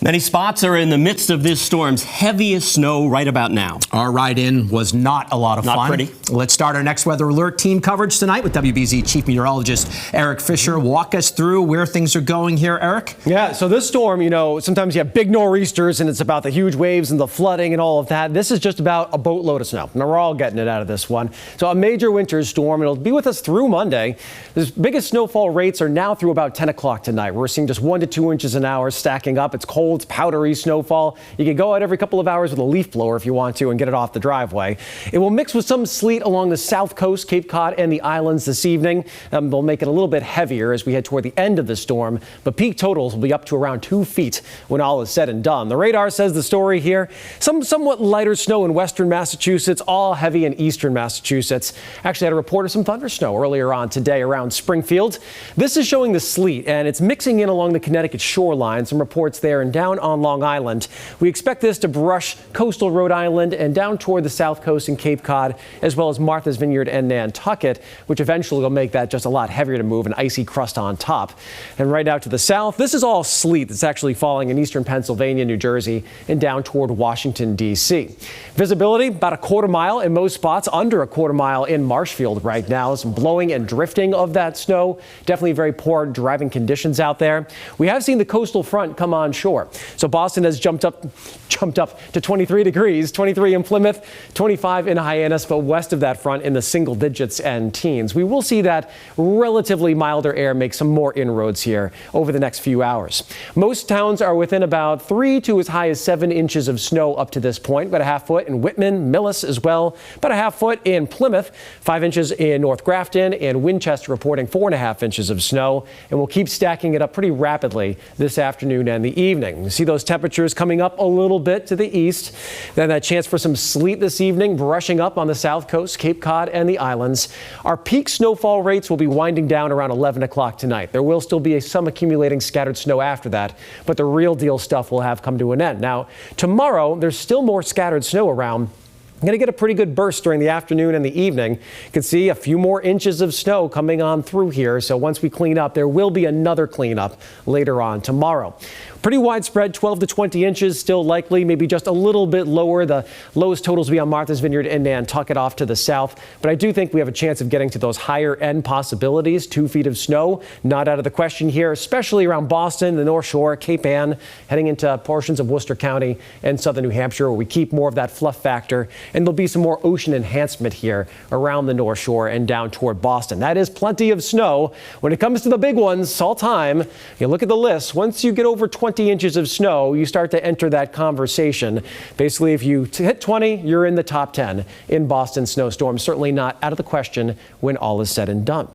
Many spots are in the midst of this storm's heaviest snow right about now. Our ride in was not a lot of fun. Not pretty. Let's start our next weather alert team coverage tonight with WBZ Chief Meteorologist Eric Fisher. Walk us through where things are going here, Eric. Yeah, so this storm, sometimes you have big nor'easters and it's about the huge waves and the flooding and all of that. This is just about a boatload of snow. Now, we're all getting it out of this one. So a major winter storm. It'll be with us through Monday. The biggest snowfall rates are now through about 10 o'clock tonight. We're seeing just 1 to 2 inches an hour stacking up. It's cold, it's powdery snowfall. You can go out every couple of hours with a leaf blower if you want to and get it off the driveway. It will mix with some sleet along the south coast, Cape Cod, and the islands this evening. They'll make it a little bit heavier as we head toward the end of the storm, but peak totals will be up to around 2 feet when all is said and done. The radar says the story here. Somewhat lighter snow in western Massachusetts, all heavy in eastern Massachusetts. Actually had a report of some thunder snow earlier on today around Springfield. This is showing the sleet, and it's mixing in along the Connecticut shoreline. Some reports there and down on Long Island. We expect this to brush coastal Rhode Island and down toward the south coast and Cape Cod, as well as Martha's Vineyard and Nantucket, which eventually will make that just a lot heavier to move, an icy crust on top. And right out to the south, this is all sleet that's actually falling in eastern Pennsylvania, New Jersey, and down toward Washington, D.C. Visibility about a quarter mile in most spots, under a quarter mile in Marshfield right now. Some blowing and drifting of that snow. Definitely very poor driving conditions out there. We have seen the coastal front come on shore. So Boston has jumped up to 23 degrees, 23 in Plymouth, 25 in Hyannis, but west of that front in the single digits and teens. We will see that relatively milder air make some more inroads here over the next few hours. Most towns are within about 3 to as high as 7 inches of snow up to this point, about a half foot in Whitman, Millis as well, about a half foot in Plymouth, 5 inches in North Grafton, and Winchester reporting 4.5 inches of snow, and we'll keep stacking it up pretty rapidly this afternoon and the evening. You see those temperatures coming up a little bit to the east. Then that chance for some sleet this evening, brushing up on the south coast, Cape Cod, and the islands. Our peak snowfall rates will be winding down around 11 o'clock tonight. There will still be some accumulating scattered snow after that, but the real deal stuff will have come to an end. Now, tomorrow, there's still more scattered snow around. I'm going to get a pretty good burst during the afternoon and the evening. You can see a few more inches of snow coming on through here. So once we clean up, there will be another cleanup later on tomorrow. Pretty widespread, 12 to 20 inches still likely, maybe just a little bit lower. The lowest totals will be on Martha's Vineyard and Nantucket off to the south. But I do think we have a chance of getting to those higher end possibilities. 2 feet of snow, not out of the question here, especially around Boston, the North Shore, Cape Ann, heading into portions of Worcester County and southern New Hampshire, where we keep more of that fluff factor. And there'll be some more ocean enhancement here around the North Shore and down toward Boston. That is plenty of snow. When it comes to the big ones, all time, you look at the list. Once you get over 20 inches of snow, you start to enter that conversation. Basically, if you hit 20, you're in the top 10 in Boston snowstorms. Certainly not out of the question when all is said and done.